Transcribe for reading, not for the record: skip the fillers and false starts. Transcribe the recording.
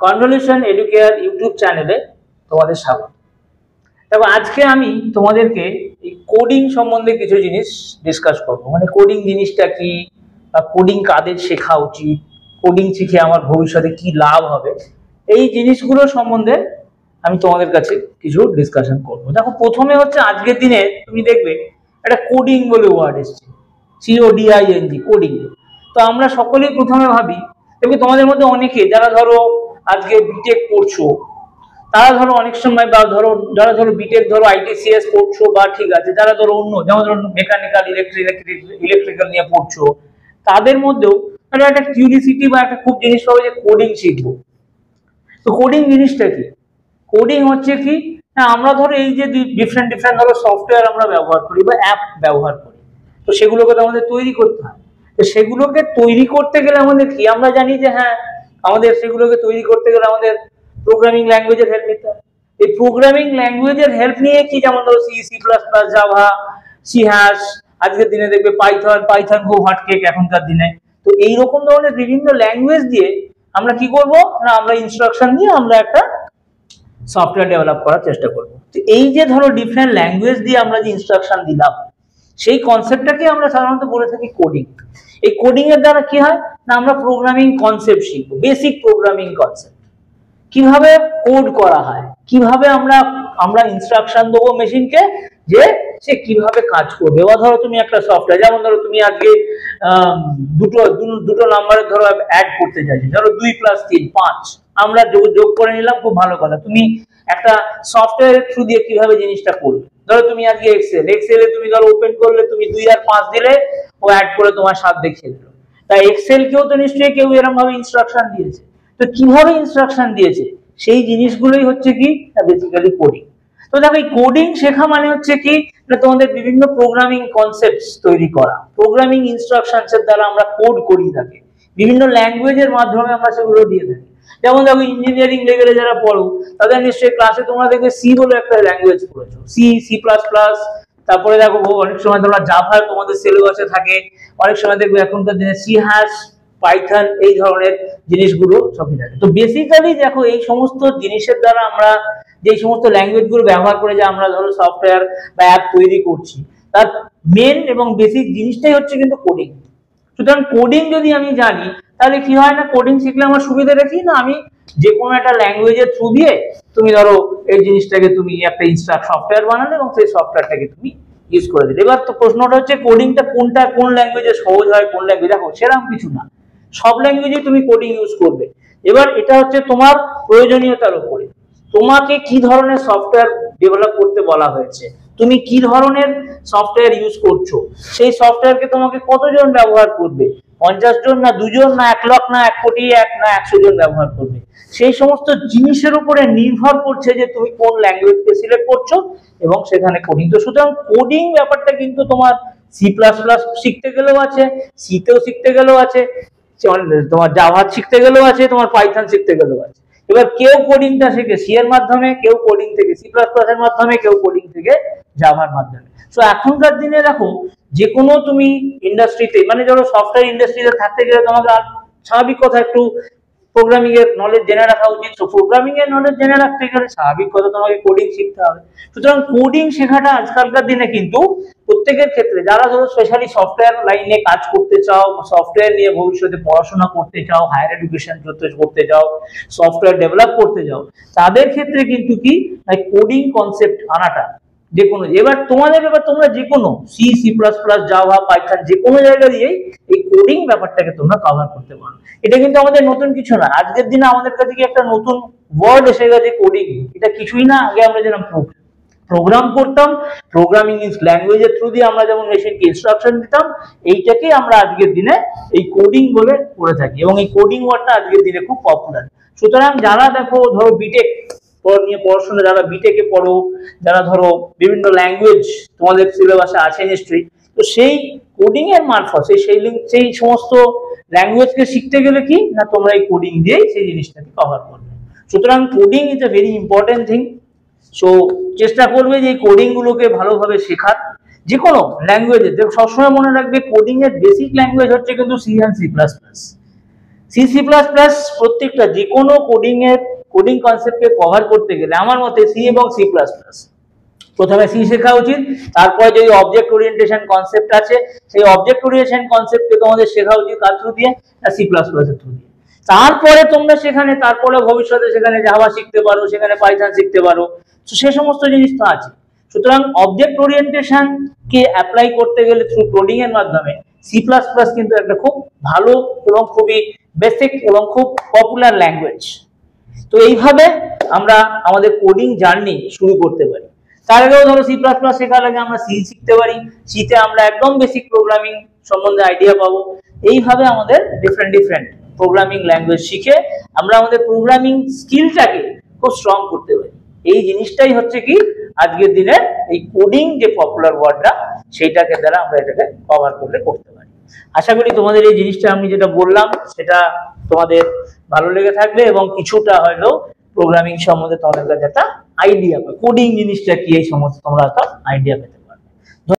Convolution educare YouTube চ্যানেলে তোমাদের স্বাগত। দেখো, আজকে আমি তোমাদেরকে এই কোডিং সম্বন্ধে কিছু জিনিস ডিসকাস করবো। মানে কোডিং জিনিসটা কি, বা কোডিং কাদের শেখা উচিত, কোডিং শিখে আমার ভবিষ্যতে কি লাভ হবে, এই জিনিসগুলো সম্বন্ধে আমি তোমাদের কাছে কিছু ডিসকাশন করবো। দেখো, প্রথমে হচ্ছে আজকের দিনে তুমি দেখবে একটা কোডিং বলে ওয়ার্ড এসছে, CODING, কোডিং। তো আমরা সকলেই প্রথমে ভাবি, দেখবে তোমাদের মধ্যে অনেকে যারা ধরো আজকে বিটেক পড়ছো, তারা ধরো অনেক সময়, বা ধরো যারা ধরো বিটেক ধরো ITCS পড়ছো, বা ঠিক আছে যারা ধরো অন্য যেমন ধরো মেকানিক্যাল ইলেকট্রিক্যাল নিয়ে পড়ছো, তাদের মধ্যেও একটা কিউরিসিটি বা একটা খুব জিনিস পাবে যে কোডিং শিখবো। তো কোডিং জিনিসটা কি? কোডিং হচ্ছে কি না, আমরা ধরো এই যে ডিফারেন্ট ধরো সফটওয়্যার আমরা ব্যবহার করি বা অ্যাপ ব্যবহার করি, তো সেগুলোকে তো আমাদের তৈরি করতে হয়। তো সেগুলোকে তৈরি করতে গেলে আমাদের কি, আমরা জানি যে হ্যাঁ, আমাদের সেগুলোকে তৈরি করতে গেলে আমাদের প্রোগ্রামিং ল্যাঙ্গুয়েজের হেল্প নিতে হয়। এই প্রোগ্রামিং ল্যাঙ্গুয়েজের হেল্প নিয়ে কি, যেমন ধরো C++, জাভা, C#, আজকের দিনে দেখবে পাইথন খুব হটকেক এখনকার দিনে। তো এইরকম ধরনের বিভিন্ন ল্যাঙ্গুয়েজ দিয়ে আমরা কি করব না, আমরা ইনস্ট্রাকশন দিয়ে আমরা একটা সফটওয়্যার ডেভেলপ করার চেষ্টা করব। তো এই যে ধরো ডিফারেন্ট ল্যাঙ্গুয়েজ দিয়ে আমরা যে ইনস্ট্রাকশন দিলাম, সেই কনসেপ্টটাকে আমরা সাধারণত বলে থাকি কোডিং। এই কোডিং এর দ্বারা কি হয় না, আমরা প্রোগ্রামিং কনসেপ্ট শিখবো, বেসিক প্রোগ্রামিং কনসেপ্ট, কিভাবে কোড করা হয়, কিভাবে আমরা ইনস্ট্রাকশন দেবো মেশিনকে যে সে কিভাবে কাজ করবে। বা ধরো তুমি একটা সফটওয়্যার, যেমন ধরো তুমি আজকে দুটো নাম্বারের ধরো অ্যাড করতে চাইছো, ধরো 2 + 3 5, আমরা যোগ করে নিলাম, খুব ভালো কথা। তুমি একটা সফটওয়্যারের থ্রু দিয়ে কিভাবে জিনিসটা করবে, ধরো তুমি আজকে এক্সেলে তুমি ধরো ওপেন করলে, তুমি 2 আর 5 দিলে, ও অ্যাড করে তোমার 7 দেখিয়ে দিল। তাই এক্সেল কেউ তো নিশ্চয়ই কেউ এরকম ভাবে ইনস্ট্রাকশন দিয়েছে। তো কিভাবে ইনস্ট্রাকশন দিয়েছে সেই জিনিসগুলোই হচ্ছে কি বেসিক্যালি কোডিং। তো দেখো, এই কোডিং শেখা মানে হচ্ছে কি না, তোমাদের বিভিন্ন প্রোগ্রামিং কনসেপ্টস তৈরি করা, প্রোগ্রামিং ইনস্ট্রাকশনস এর দ্বারা আমরা কোড করি থাকি, বিভিন্ন ল্যাঙ্গুয়েজের মাধ্যমে আমরা সেগুলো দিয়ে থাকি। যেমন দেখো, ইঞ্জিনিয়ারিং লেভেলে যারা পড়ো, তাদের নিশ্চয়ই ক্লাসে তোমরা দেখবে সি বলে একটা ল্যাঙ্গুয়েজ পড়েছো, C++। তারপরে দেখো অনেক সময় তোমরা জাভা তোমাদের সিলেবাসে থাকে, অনেক সময় দেখবে এখনকার দিনে C#, পাইথন, এই ধরনের জিনিসগুলো সবই থাকে। তো বেসিক্যালি দেখো, এই সমস্ত জিনিসের দ্বারা আমরা যে সমস্ত ল্যাঙ্গুয়েজ গুলো ব্যবহার করে যে আমরা ধরো সফটওয়্যার বা অ্যাপ তৈরি করছি, তার মেন এবং বেসিক জিনিসটাই হচ্ছে কিন্তু কোডিং। সুতরাং কোডিং যদি আমি জানি, তাহলে কি হয় না, কোডিং শিখলে আমার সুবিধা দেখি না, আমি যে কোনো একটা ল্যাঙ্গুয়েজের থ্রু দিয়ে তুমি ধরো এই জিনিসটাকে তুমি একটা সফটওয়্যার বানালে এবং সেই সফটওয়্যারটাকে তুমি ইউজ করে দিলে। এবার তো প্রশ্নটা হচ্ছে কোডিংটা কোন ল্যাঙ্গুয়েজে সহজ হয়, কোন ল্যাঙ্গুয়েজ, দেখো সেরকম কিছু না, সব ল্যাঙ্গুয়েজে তুমি কোডিং ইউজ করবে। এবার এটা হচ্ছে তোমার প্রয়োজনীয়তার উপরে, তোমাকে কি ধরনের সফটওয়্যার ডেভেলপ করতে বলা হয়েছে, তুমি কি ধরনের সফটওয়্যার ইউজ করছো, সেই সফটওয়্যারকে তোমাকে কতজন ব্যবহার করবে, 50 জন না 2 জন না 1 লাখ না 1 কোটি না 100 জন ব্যবহার করবে, সেই সমস্ত জিনিসের উপরে নির্ভর করছে যে তুমি কোন ল্যাঙ্গুয়েজকে সিলেক্ট করছো এবং সেখানে কোডিং। তো সুতরাং কোডিং ব্যাপারটা কিন্তু তোমার C++ শিখতে গেলেও আছে, সিতেও শিখতে গেলেও আছে, তোমার জাভা শিখতে গেলেও আছে, তোমার পাইথন শিখতে গেলেও আছে। এবার কেউ কোডিংটা শেখে C এর মাধ্যমে, কেউ কোডিং থেকে C++ এর মাধ্যমে, কেউ কোডিং থেকে জাভার মাধ্যমে। তো এখনকার দিনে দেখো, যে কোনো তুমি ইন্ডাস্ট্রিতে, মানে ধরো সফটওয়্যার ইন্ডাস্ট্রিতে থাকতে গেলে তোমাকে স্বাভাবিক কথা একটু প্রোগ্রামিং এর নলেজ জেনে রাখা উচিত। তো প্রোগ্রামিং এর নলেজ জেনে রাখতে গেলে স্বাভাবিক কথা তোমাকে কোডিং শিখতে হবে। সুতরাং কোডিং শেখাটা আজকালকার দিনে কিন্তু প্রত্যেকের ক্ষেত্রে, যারা ধরো স্পেশালি সফটওয়্যার লাইনে কাজ করতে চাও, সফটওয়্যার নিয়ে ভবিষ্যতে পড়াশোনা করতে চাও, হায়ার এডুকেশন করতে চাও, সফটওয়্যার ডেভেলপ করতে চাও, তাদের ক্ষেত্রে কিন্তু কি কোডিং কনসেপ্ট আনাটা যে কোনো, এবার তোমাদের ব্যাপার, তোমরা যে কোনো C++, জাভা, পাইথন যে কোনো জায়গা দিয়েই এই কোডিং ব্যাপারটাকে তোমরা কভার করতে পারো। এটা কিন্তু আমাদের নতুন কিছু না, আজকের দিনে আমাদের কাছে কি একটা নতুন ওয়ার্ড এসে গেছে কোডিং। এটা কিছুই না, আগে আমরা যেরকম প্রোগ্রাম করতাম, প্রোগ্রামিং ল্যাঙ্গুয়েজের থ্রু দিয়ে আমরা যেমন মেশিনকে ইনস্ট্রাকশন দিতাম, এইটাকে আমরা আজকের দিনে এই কোডিং বলে করে থাকি, এবং এই কোডিং ওয়ার্ডটা আজকের দিনে খুব পপুলার। সুতরাং যারা দেখো ধরো বিটেক নিয়ে পড়াশোনা, যারা বিটেকে পড়ো, যারা ধরো বিভিন্ন ল্যাঙ্গুয়েজ তোমাদের সিলেবাসে আছে নিশ্চয়ই, তো সেই কোডিং এর মারফত সেই সমস্ত ল্যাঙ্গুয়েজকে শিখতে গেলে কি না, তোমরা এই কোডিং দিয়েই সেই জিনিসটাকে কভার করবে। সুতরাং coding is a very important thing. So চেষ্টা করবে যে এই কোডিং গুলোকে ভালোভাবে শেখার, যে কোনো ল্যাঙ্গুয়েজে। সবসময় মনে রাখবে কোডিং এর বেসিক ল্যাঙ্গুয়েজ হচ্ছে কিন্তু C and C++। C plus plus প্রত্যেকটা যে কোনো কোডিং কনসেপ্টকে কভার করতে গেলে আমার মতে সি এবং সি প্লাস প্লাস প্রথমে সি শেখা উচিত, তারপরে যদি অবজেক্ট ওরিয়েন্টেশন কনসেপ্ট আছে সেই অবজেক্ট ওরিয়েন্টেশন কনসেপ্টকে তোমাদের শেখা উচিত কার থ্রু দিয়ে, সি প্লাস প্লাস এর থ্রু দিয়ে। তারপরে তোমরা সেখানে তারপরে ভবিষ্যতে সেখানে জাভা শিখতে পারো, সেখানে পাইথন শিখতে পারো, তো সে সমস্ত জিনিস তো আছে। সুতরাং অবজেক্ট ওরিয়েন্টেশন কে অ্যাপ্লাই করতে গেলে থ্রু কোডিং এর মাধ্যমে সি প্লাস প্লাস কিন্তু একটা খুব ভালো এবং খুবই বেসিক এবং খুব পপুলার ল্যাঙ্গুয়েজ। তো এইভাবে আমরা আমাদের কোডিং জার্নি শুরু করতে পারি। তার আগেও ধরো সি প্লাস প্লাস শেখার আগে আমরা সি শিখতে পারি, সিতে আমরা একদম বেসিক প্রোগ্রামিং সম্বন্ধে আইডিয়া পাবো। এইভাবে আমাদের ডিফারেন্ট প্রোগ্রামিং ল্যাঙ্গুয়েজ শিখে আমরা আমাদের প্রোগ্রামিং স্কিলটাকে খুব স্ট্রং করতে পারি। এই জিনিসটাই হচ্ছে কি আজকের দিনে এই কোডিং যে পপুলার ওয়ার্ডটা সেইটাকে দ্বারা আমরা এটাকে কভার করতে পারি। আশা করি তোমাদের এই জিনিসটা আমি যেটা বললাম সেটা তোমাদের ভালো লেগে থাকবে এবং কিছুটা হয়তো প্রোগ্রামিং সম্বন্ধে তোমাদের কাছে একটা আইডিয়া পাবে, কোডিং জিনিসটা কি এই সমস্ত তোমরা একটা আইডিয়া পেতে